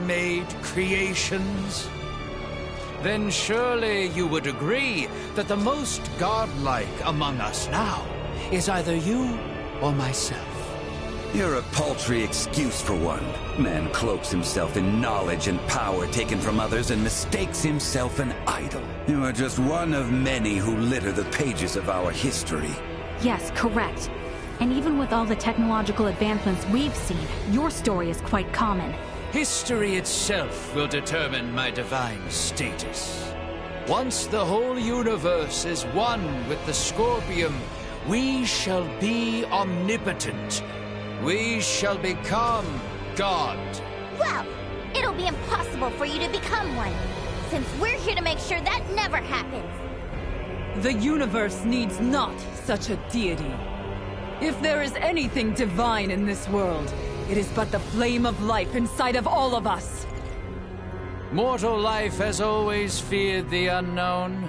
man-made creations? Then surely you would agree that the most godlike among us now is either you or myself. You're a paltry excuse for one. Man cloaks himself in knowledge and power taken from others and mistakes himself an idol. You are just one of many who litter the pages of our history. Yes, correct. And even with all the technological advancements we've seen, your story is quite common. History itself will determine my divine status. Once the whole universe is one with the Scorpium, we shall be omnipotent. We shall become God. Well, it'll be impossible for you to become one, since we're here to make sure that never happens. The universe needs not such a deity. If there is anything divine in this world, it is but the flame of life inside of all of us. Mortal life has always feared the unknown.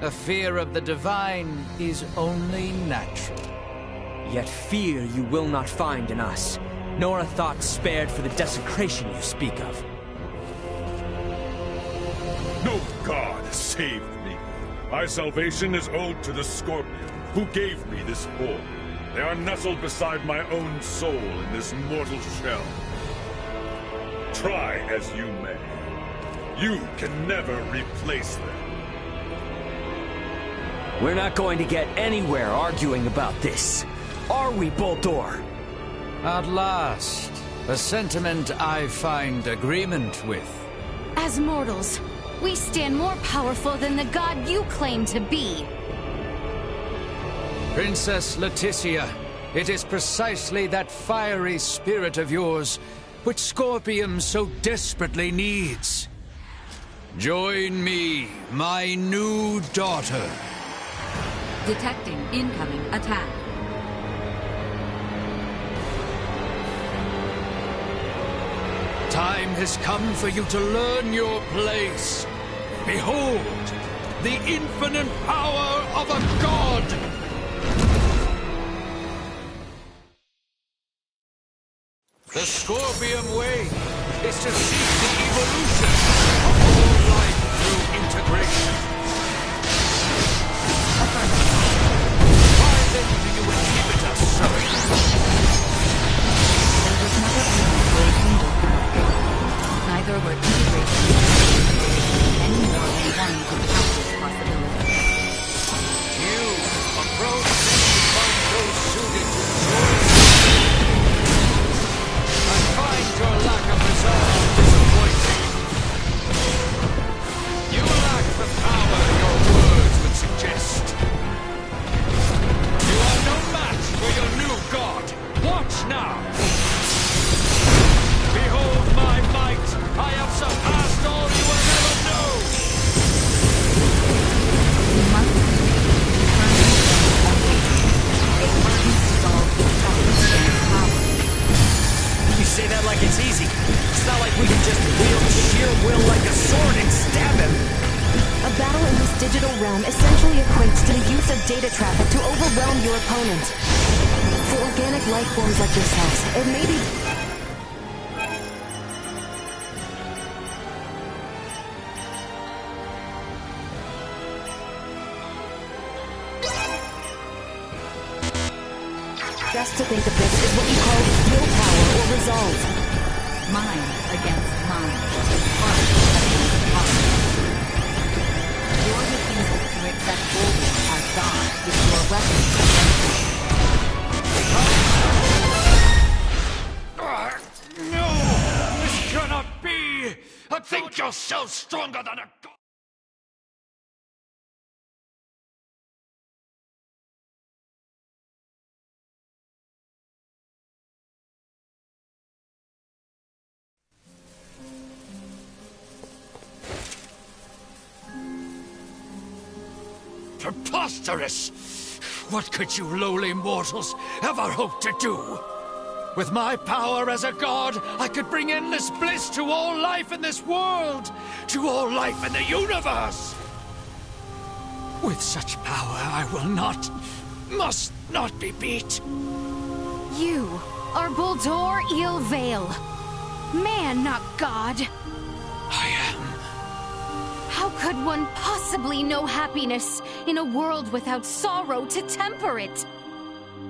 A fear of the divine is only natural. Yet fear you will not find in us, nor a thought spared for the desecration you speak of. No god saved me. My salvation is owed to the Scorpion, who gave me this form. They are nestled beside my own soul in this mortal shell. Try as you may, you can never replace them. We're not going to get anywhere arguing about this. Are we, Bohld'or? At last, a sentiment I find agreement with. As mortals, we stand more powerful than the god you claim to be. Princess Leticia, it is precisely that fiery spirit of yours which Scorpium so desperately needs. Join me, my new daughter. Detecting incoming attack. Time has come for you to learn your place. Behold, the infinite power of a god! The Scorpium way is to seek the evolution of all life through integration. Why then do you inhibit us so? There was never only for a single group. Neither were integrated any more than one could count this possibility. You approach and find those suited to join. I find your lack of resolve disappointing. You lack the power your words would suggest. You are no match for your new god. Watch now. Behold my might. I have surpassed all you will ever know. We must it must dissolve the self-sustained power. You say that like it's easy. It's not like we can just wield sheer will like a sword and stab him. A battle in this digital realm essentially equates to the use of data traffic to overwhelm your opponent. For organic life forms like yourselves, it may be... best to think of this as what you call willpower or resolve. Mind against mind. Heart against heart. Your refusal to accept Bohld'or as God is your weapon against him. No! This cannot be! Think yourself stronger than a god! Preposterous! What could you lowly mortals ever hope to do? With my power as a god, I could bring endless bliss to all life in this world, to all life in the universe! With such power, I will not, must not be beat. You are Bohld'or Vey'l. Man, not God. I am. How could one possibly know happiness in a world without sorrow to temper it?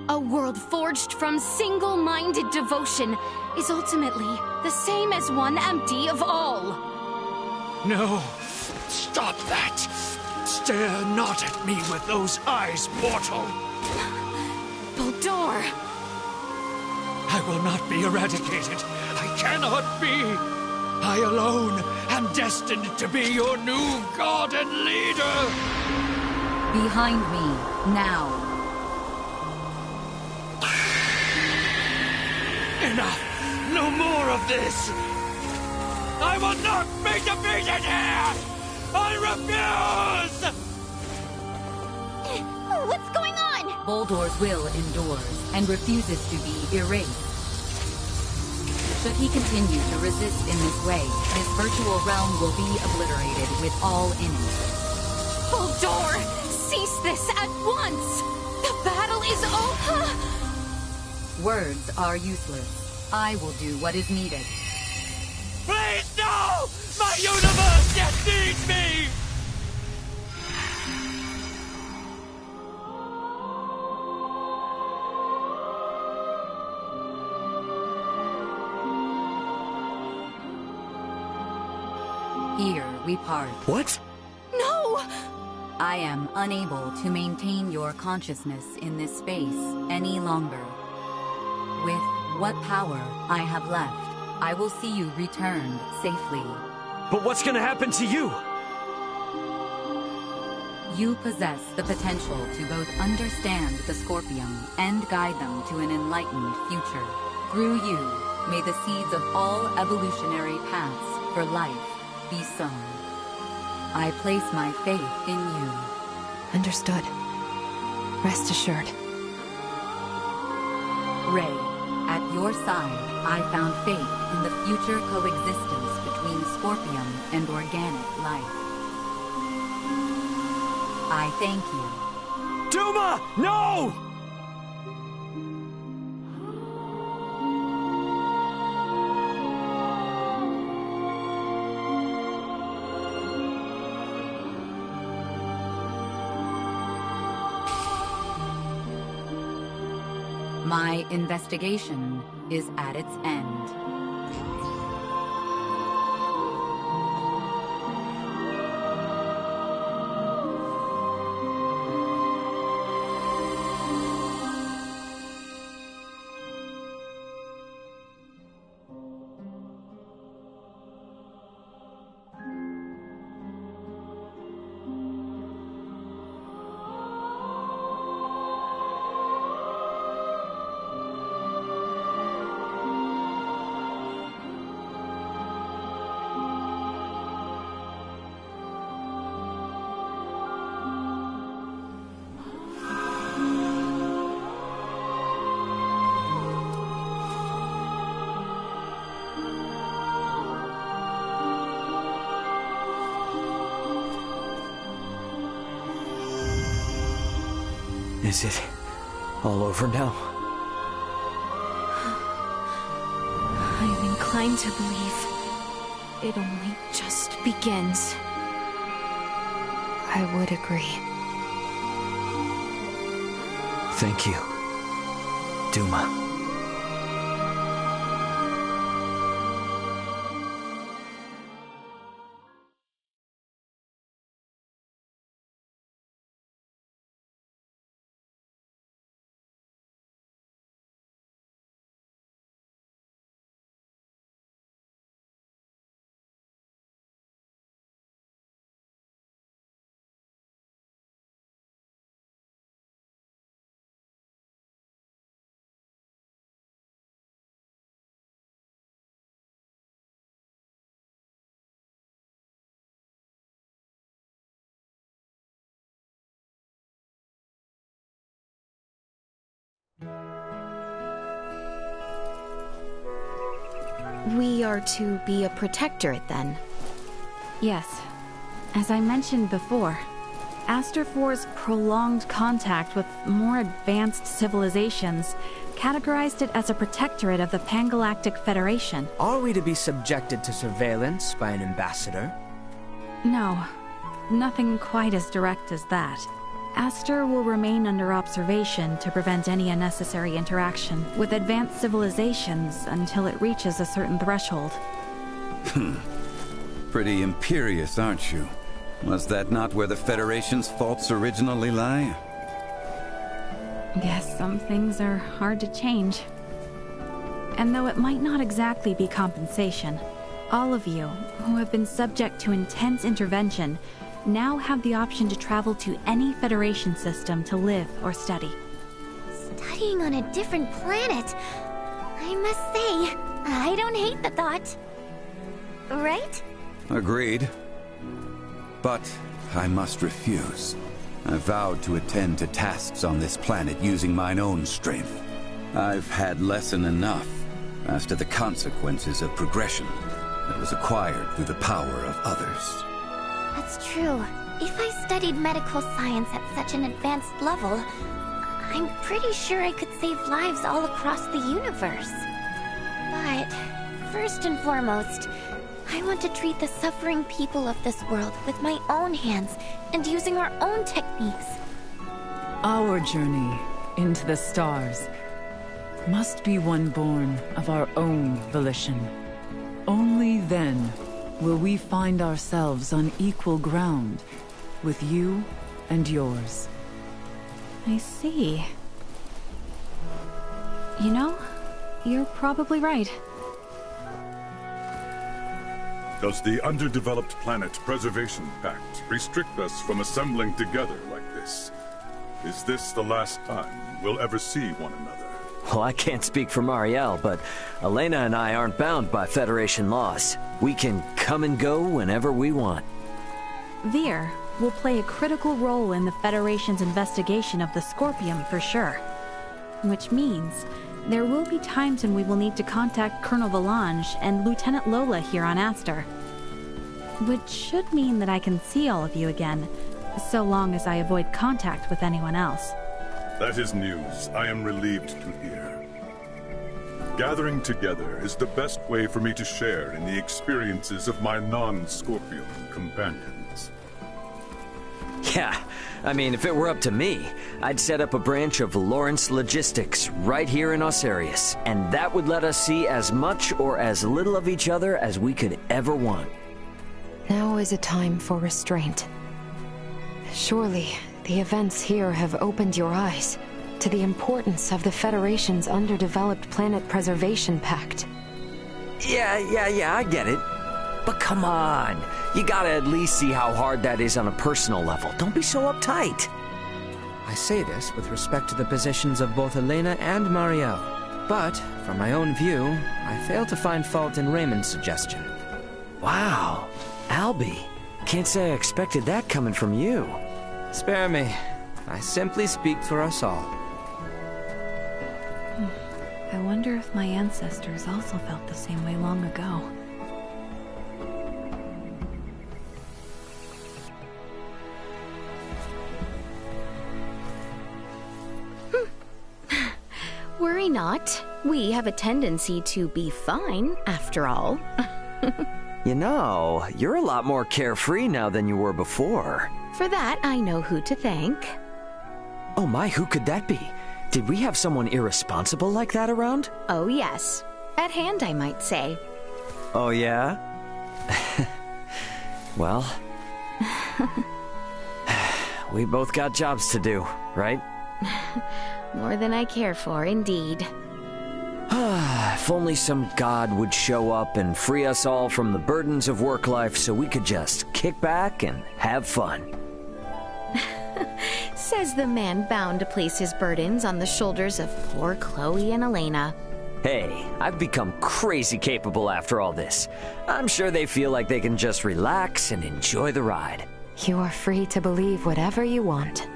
A world forged from single-minded devotion is ultimately the same as one empty of all. No. Stop that. Stare not at me with those eyes, mortal. Bohld'or! I will not be eradicated. I cannot be. I alone am destined to be your new god and leader. Behind me, now. Enough! No more of this! I will not be defeated here! I refuse! What's going on? Bohld'or's will endures and refuses to be erased. Should he continue to resist in this way, his virtual realm will be obliterated with all in it. Bohld'or! Cease this at once! The battle is over! Words are useless. I will do what is needed. Please, no! My universe yet needs me! Here we part. What? No! I am unable to maintain your consciousness in this space any longer. With what power I have left, I will see you returned safely. But what's gonna happen to you? You possess the potential to both understand the Scorpium and guide them to an enlightened future. Through you, may the seeds of all evolutionary paths for life be sown. I place my faith in you. Understood. Rest assured. Ray, at your side, I found faith in the future coexistence between Scorpium and organic life. I thank you. Duma! No! My investigation is at its end. Is it all over now? I'm inclined to believe it only just begins. I would agree. Thank you, Duma. We are to be a protectorate, then? Yes. As I mentioned before, Aster 4's prolonged contact with more advanced civilizations categorized it as a protectorate of the Pangalactic Federation. Are we to be subjected to surveillance by an ambassador? No, nothing quite as direct as that. Aster will remain under observation to prevent any unnecessary interaction with advanced civilizations until it reaches a certain threshold. Pretty imperious, aren't you? Was that not where the Federation's faults originally lie? Guess some things are hard to change. And though it might not exactly be compensation, all of you, who have been subject to intense intervention, now have the option to travel to any Federation system to live or study. Studying on a different planet. I must say, I don't hate the thought. Right? Agreed. But I must refuse. I vowed to attend to tasks on this planet using mine own strength. I've had lesson enough as to the consequences of progression that was acquired through the power of others. That's true. If I studied medical science at such an advanced level, I'm pretty sure I could save lives all across the universe. But first and foremost, I want to treat the suffering people of this world with my own hands and using our own techniques. Our journey into the stars must be one born of our own volition. Only then will we find ourselves on equal ground with you and yours. I see. You know, you're probably right. Does the Underdeveloped Planet Preservation Pact restrict us from assembling together like this? Is this the last time we'll ever see one another? Well, I can't speak for Marielle, but Elena and I aren't bound by Federation laws. We can come and go whenever we want. Vey'l will play a critical role in the Federation's investigation of the Scorpium for sure. Which means there will be times when we will need to contact Colonel Valange and Lieutenant Lola here on Aster. Which should mean that I can see all of you again, so long as I avoid contact with anyone else. That is news I am relieved to hear. Gathering together is the best way for me to share in the experiences of my non-Scorpion companions. Yeah, I mean, if it were up to me, I'd set up a branch of Lawrence Logistics right here in Osarius, and that would let us see as much or as little of each other as we could ever want. Now is a time for restraint. Surely, the events here have opened your eyes to the importance of the Federation's Underdeveloped Planet Preservation Pact. Yeah, I get it. But come on, you gotta at least see how hard that is on a personal level. Don't be so uptight. I say this with respect to the positions of both Elena and Marielle. But, from my own view, I fail to find fault in Raymond's suggestion. Wow, Albie. Can't say I expected that coming from you. Spare me. I simply speak for us all. I wonder if my ancestors also felt the same way long ago. Worry not. We have a tendency to be fine, after all. You know, you're a lot more carefree now than you were before. For that, I know who to thank. Oh my, who could that be? Did we have someone irresponsible like that around? Oh yes. At hand, I might say. Oh yeah? Well... we both got jobs to do, right? More than I care for, indeed. If only some god would show up and free us all from the burdens of work life so we could just kick back and have fun. Says the man bound to place his burdens on the shoulders of poor Chloe and Elena. Hey, I've become crazy capable after all this. I'm sure they feel like they can just relax and enjoy the ride. You are free to believe whatever you want.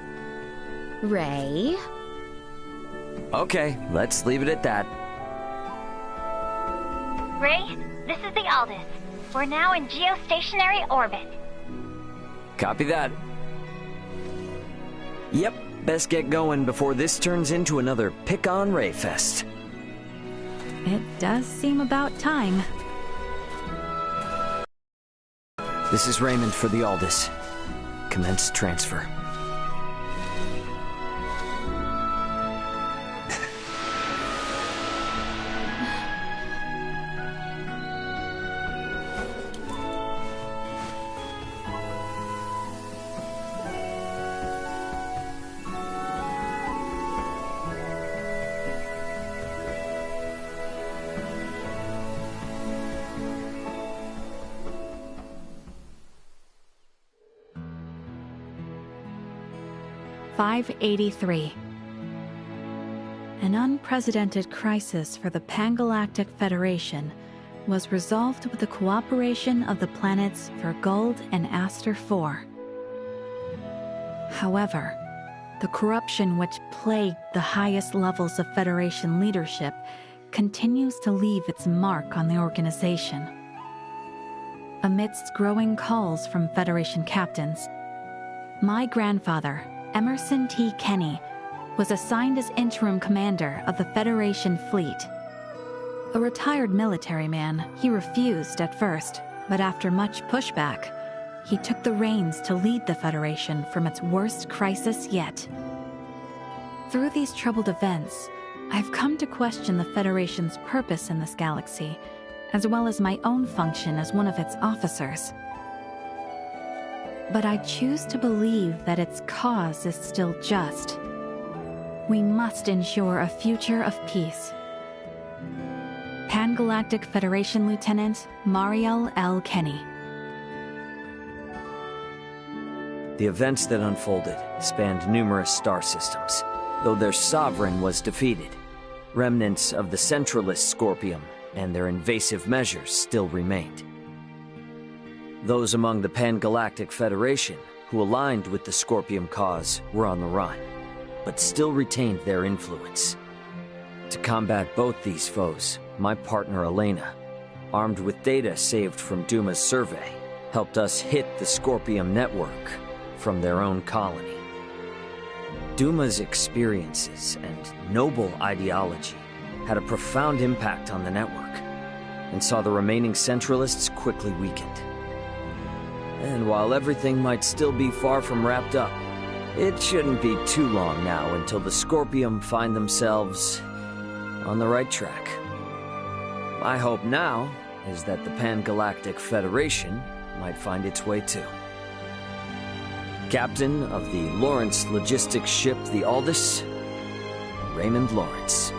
Ray? Okay, let's leave it at that. Ray, this is the Aldous. We're now in geostationary orbit. Copy that. Yep, best get going before this turns into another pick-on Ray Fest. It does seem about time. This is Raymond for the Aldous. Commence transfer. (583). An unprecedented crisis for the Pan-Galactic Federation was resolved with the cooperation of the planets Vey'l and Aster IV. However, the corruption which plagued the highest levels of Federation leadership continues to leave its mark on the organization. Amidst growing calls from Federation captains, my grandfather, Emerson T. Kenny, was assigned as interim commander of the Federation fleet. A retired military man, he refused at first, but after much pushback, he took the reins to lead the Federation from its worst crisis yet. Through these troubled events, I've come to question the Federation's purpose in this galaxy, as well as my own function as one of its officers. But I choose to believe that its cause is still just. We must ensure a future of peace. Pan-Galactic Federation Lieutenant Mariel L. Kenny. The events that unfolded spanned numerous star systems, though their sovereign was defeated. Remnants of the Centralist Scorpium and their invasive measures still remained. Those among the Pan-Galactic Federation who aligned with the Scorpium cause were on the run, but still retained their influence. To combat both these foes, my partner Elena, armed with data saved from Duma's survey, helped us hit the Scorpium network from their own colony. Duma's experiences and noble ideology had a profound impact on the network, and saw the remaining Centralists quickly weakened. And while everything might still be far from wrapped up, it shouldn't be too long now until the Scorpium find themselves on the right track. My hope now is that the Pan-Galactic Federation might find its way too. Captain of the Lawrence logistics ship the Aldous, Raymond Lawrence.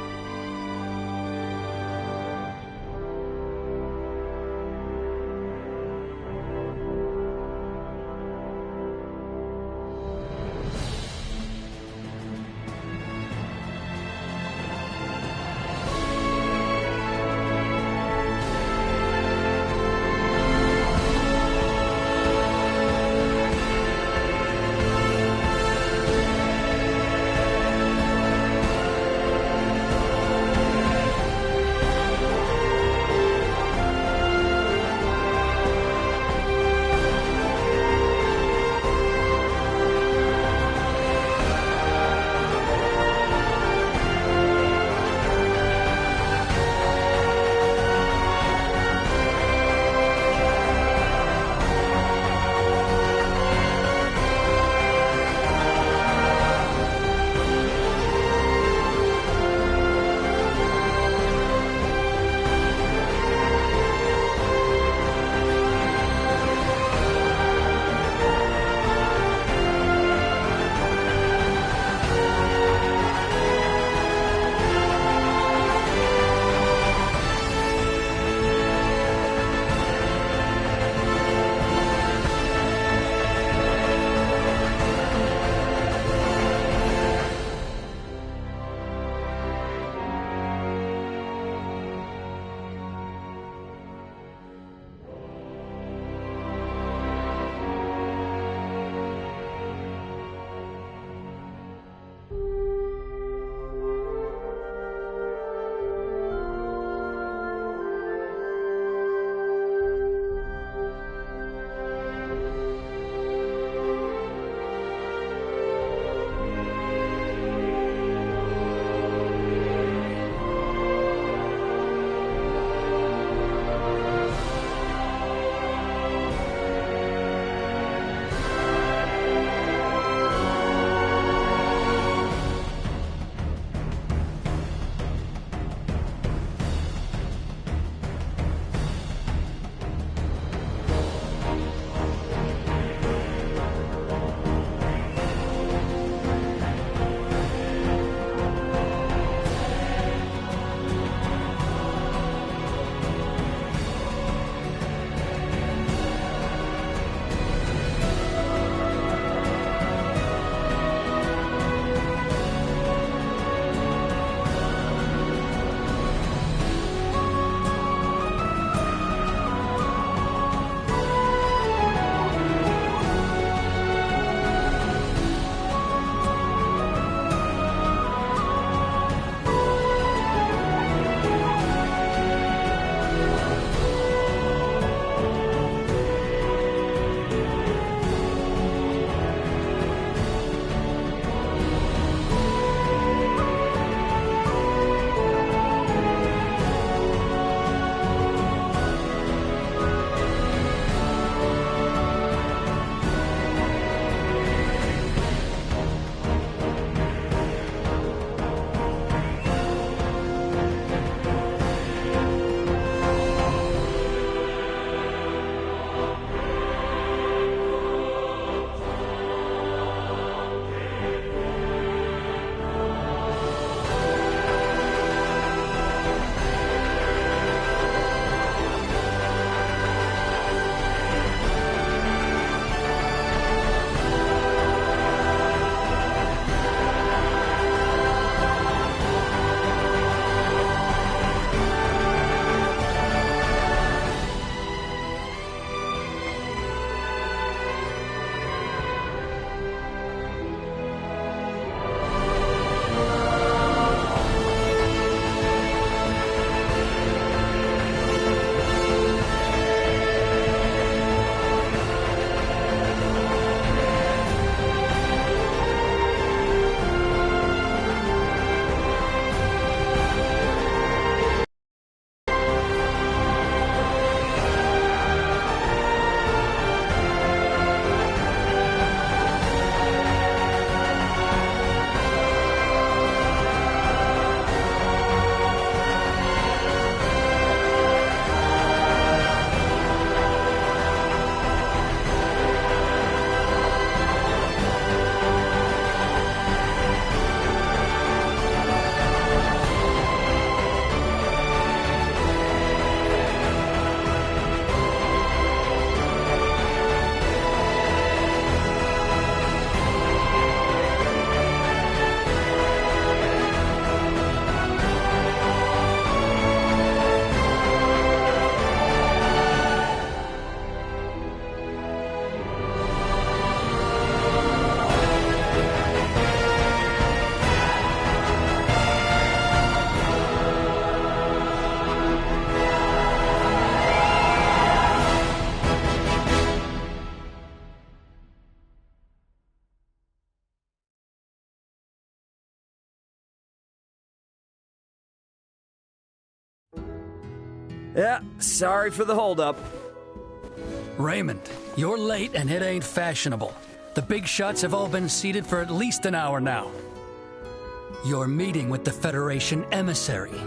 Yeah, sorry for the holdup. Raymond, you're late and it ain't fashionable. The big shots have all been seated for at least an hour now. You're meeting with the Federation emissary.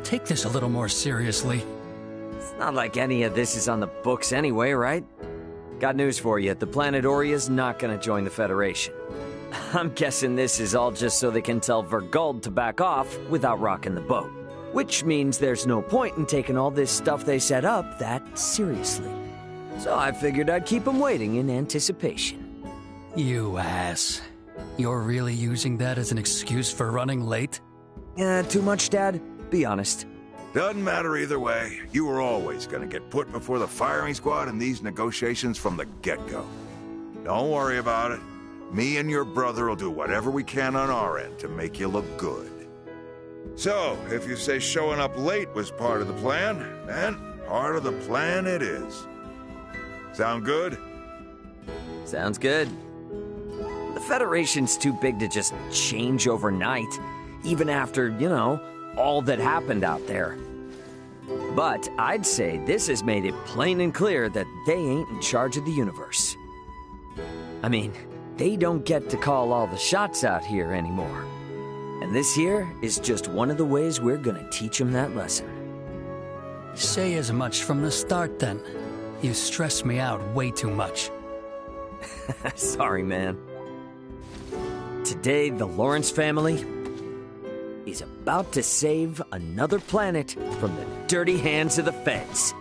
Take this a little more seriously. It's not like any of this is on the books anyway, right? Got news for you. The planet Oria's not gonna join the Federation. I'm guessing this is all just so they can tell Vey'l to back off without rocking the boat. Which means there's no point in taking all this stuff they set up that seriously. So I figured I'd keep them waiting in anticipation. You ass. You're really using that as an excuse for running late? Too much, Dad? Be honest. Doesn't matter either way. You were always gonna get put before the firing squad in these negotiations from the get-go. Don't worry about it. Me and your brother will do whatever we can on our end to make you look good. So, if you say showing up late was part of the plan, then part of the plan it is. Sound good? Sounds good. The Federation's too big to just change overnight, even after, all that happened out there. But I'd say this has made it plain and clear that they ain't in charge of the universe. I mean, they don't get to call all the shots out here anymore. And this here is just one of the ways we're gonna teach them that lesson. Say as much from the start, then. You stress me out way too much. Sorry, man. Today, the Lawrence family is about to save another planet from the dirty hands of the feds.